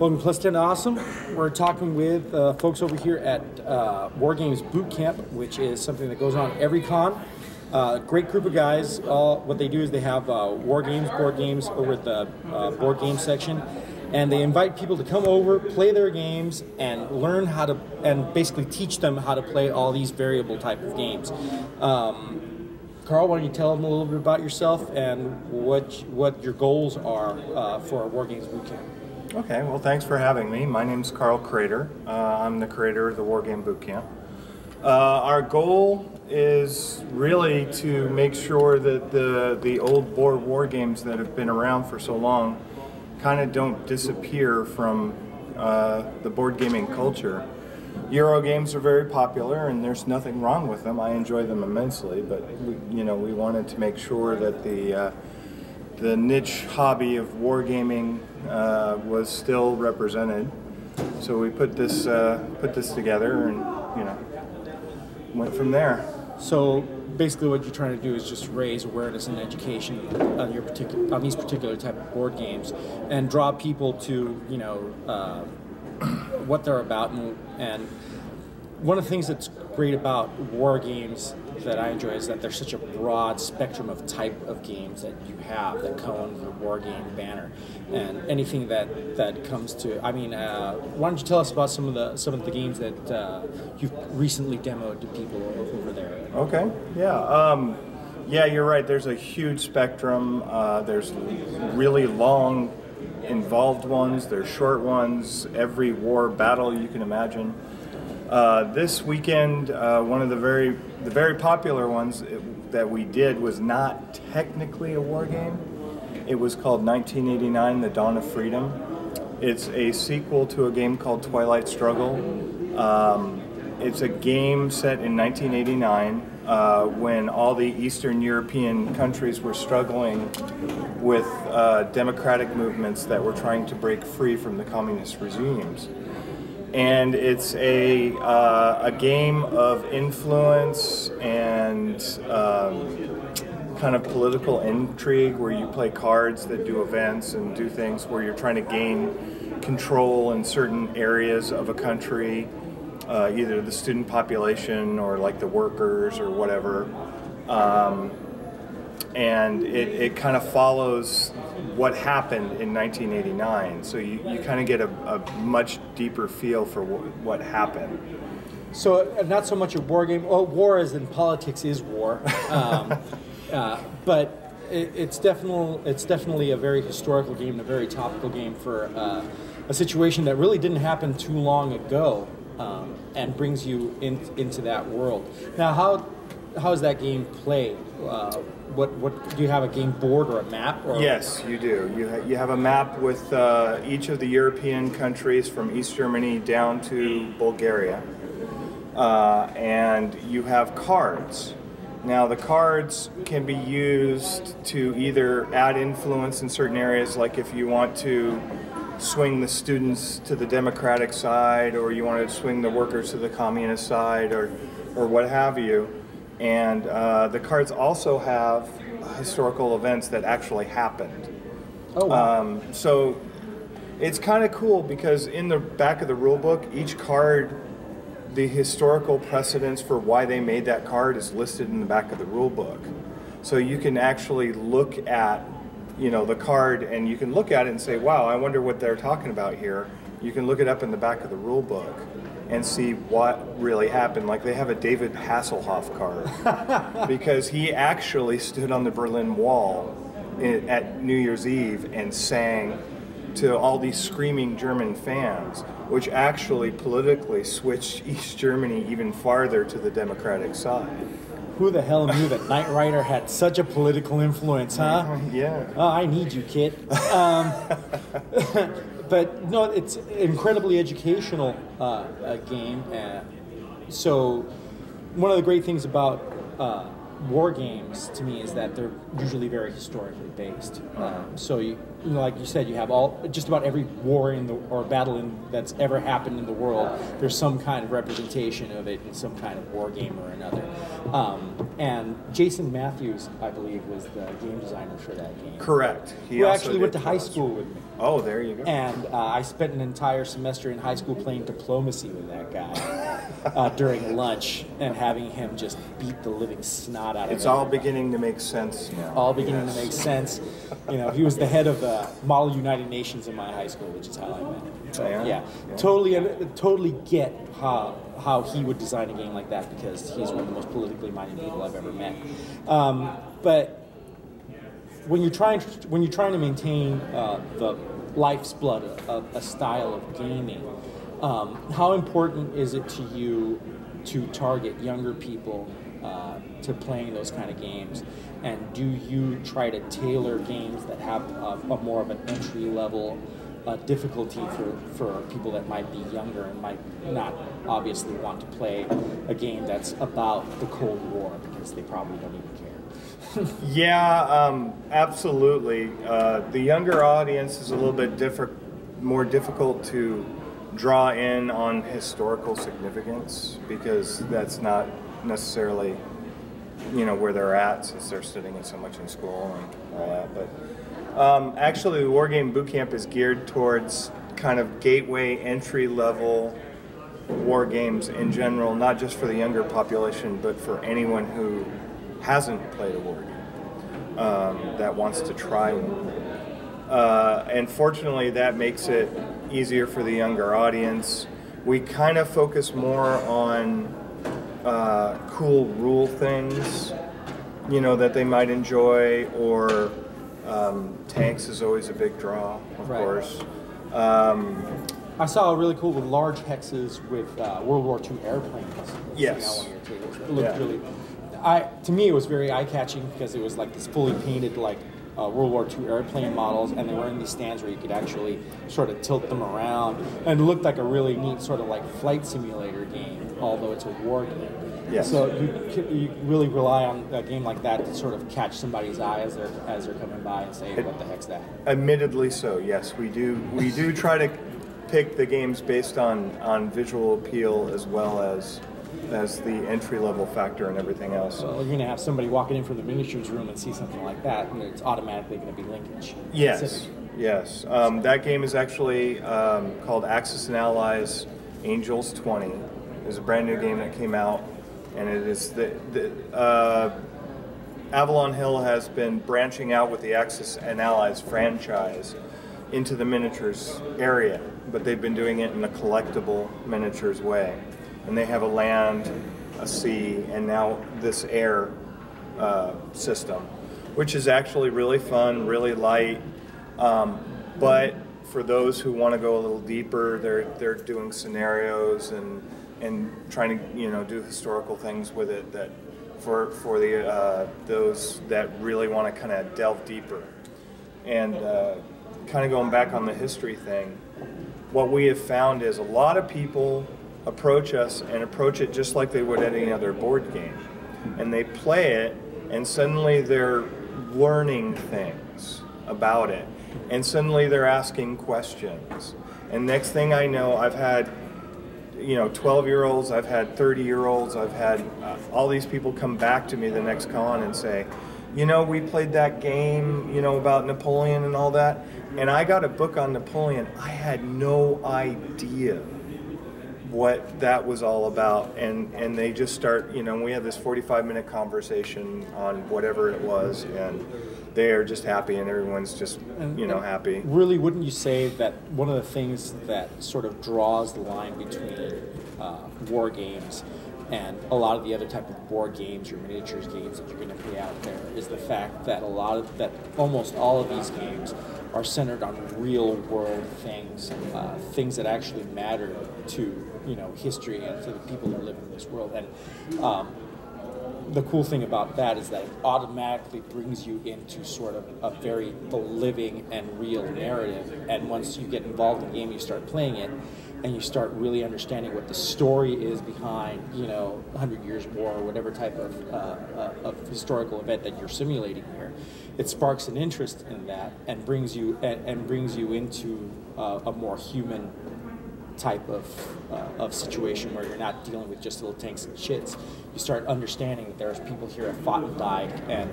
Welcome to Plus 10 Awesome. We're talking with folks over here at War Games Boot Camp, which is something that goes on every con. Great group of guys. What they do is they have War Games, board games over at the board game section, and they invite people to come over, play their games, and learn how to, and basically teach them how to play all these variable type of games. Carl, why don't you tell them a little bit about yourself and what your goals are for our War Games Boot Camp? Okay, well, thanks for having me. My name's Carl Crater. I'm the creator of the War Game Boot Camp. Our goal is really to make sure that the old board war games that have been around for so long kind of don't disappear from the board gaming culture. Euro games are very popular, and there's nothing wrong with them. I enjoy them immensely, but we wanted to make sure that the niche hobby of wargaming was still represented. So we put this together, and went from there. So basically, what you're trying to do is just raise awareness and education on these particular type of board games, and draw people to what they're about. And one of the things that's great about war games that I enjoy is that there's such a broad spectrum of type of games that you have that come under the war game banner, and anything that comes to. I mean, why don't you tell us about some of the games that you've recently demoed to people over there? Okay, yeah, yeah, you're right. There's a huge spectrum. There's really long, involved ones. There's short ones. Every war battle you can imagine. This weekend, one of the very popular ones that we did was not technically a war game. It was called 1989: The Dawn of Freedom. It's a sequel to a game called Twilight Struggle. It's a game set in 1989 when all the Eastern European countries were struggling with democratic movements that were trying to break free from the communist regimes. And it's a game of influence and kind of political intrigue, where you play cards that do events and do things where you're trying to gain control in certain areas of a country, either the student population or like the workers or whatever. And it kind of follows what happened in 1989, so you kind of get a much deeper feel for what happened. So not so much a war game. Well, war as in politics is war, but it's definitely a very historical game, a very topical game for a situation that really didn't happen too long ago, and brings you into that world. Now, how is that game played? What do you have, a game board or a map? Or? Yes, you do. You have a map with each of the European countries from East Germany down to Bulgaria, and you have cards. Now, the cards can be used to either add influence in certain areas, like if you want to swing the students to the democratic side, or you want to swing the workers to the communist side, or what have you. And the cards also have historical events that actually happened. Oh, wow. So it's kind of cool because in the back of the rule book, each card, the historical precedence for why they made that card is listed in the back of the rule book. So you can actually look at, the card, and you can look at it and say, wow, I wonder what they're talking about here. You can look it up in the back of the rule book and see what really happened. Like, they have a David Hasselhoff card because he actually stood on the Berlin Wall at New Year's Eve and sang to all these screaming German fans, which actually politically switched East Germany even farther to the democratic side. Who the hell knew that Knight Rider had such a political influence, huh? Yeah. Oh, I need you, kid. But no, it's incredibly educational game. So one of the great things about war games to me is that they're usually very historically based. So like you said, you have just about every war or battle that's ever happened in the world. There's some kind of representation of it in some kind of war game or another. And Jason Matthews, I believe, was the game designer for that game. Correct. He actually went to high school with me. Oh, there you go. And I spent an entire semester in high school playing diplomacy with that guy during lunch and having him just beat the living snot out of it. It's all beginning to make sense now. All beginning to make sense. He was the head of the Model United Nations in my high school, which is how I met him. So, yeah. Totally get how he would design a game like that, because he's one of the most politically minded people I've ever met. But when you're trying to maintain the life's blood of a style of gaming, how important is it to you to target younger people to playing those kind of games? And do you try to tailor games that have a more of an entry level difficulty for people that might be younger and might not obviously want to play a game that's about the Cold War, because they probably don't even care? Yeah, absolutely. The younger audience is a little bit more difficult to draw in on historical significance, because that's not necessarily where they're at, since they're studying it so much in school and all that. But actually, the Wargame Bootcamp is geared towards kind of gateway entry-level war games in general, not just for the younger population, but for anyone who hasn't played a war game that wants to try one. And fortunately, that makes it easier for the younger audience. We kind of focus more on cool rule things, that they might enjoy, or tanks is always a big draw, of course. I saw a really cool with large hexes with World War II airplanes. Yes. It looked really. To me, it was very eye-catching, because it was like this fully painted World War II airplane models, and they were in these stands where you could actually sort of tilt them around, and it looked like a really neat sort of like flight simulator game, although it's a war game. Yes. So you really rely on a game like that to sort of catch somebody's eye as they're coming by and say, "What the heck's that?" Admittedly, so yes, we do try to pick the games based on visual appeal, as well as the entry-level factor and everything else. So you're going to have somebody walking in from the miniatures room and see something like that, and it's automatically going to be linkage. Yes, yes. That game is actually called Axis and Allies Angels 20. It's a brand new game that came out, and it is Avalon Hill has been branching out with the Axis and Allies franchise into the miniatures area, but they've been doing it in a collectible miniatures way. And they have a land, a sea, and now this air system, which is actually really fun, really light. But for those who want to go a little deeper, they're doing scenarios and trying to do historical things with it, that for the those that really want to kind of delve deeper. And kind of going back on the history thing, what we have found is a lot of people approach us and approach it just like they would any other board game, and they play it, and suddenly they're learning things about it, and suddenly they're asking questions, and next thing I know, I've had 12-year-olds, I've had 30-year-olds, I've had all these people come back to me the next con and say, we played that game, about Napoleon and all that, and I got a book on Napoleon. I had no idea what that was all about, and they just start, we had this 45-minute conversation on whatever it was, and they are just happy, and everyone's just, happy. Really, wouldn't you say that one of the things that sort of draws the line between war games and a lot of the other type of board games, your miniatures games that you're going to play out there, is the fact that almost all of these games are centered on real world things, things that actually matter to history and to the people that live in this world. And the cool thing about that is that it automatically brings you into sort of a very living and real narrative. And once you get involved in the game, you start playing it, and you start really understanding what the story is behind, 100 Years' War or whatever type of historical event that you're simulating here. It sparks an interest in that and brings you into a more human type of situation where you're not dealing with just little tanks and shits. You start understanding that there's people here that fought and died, and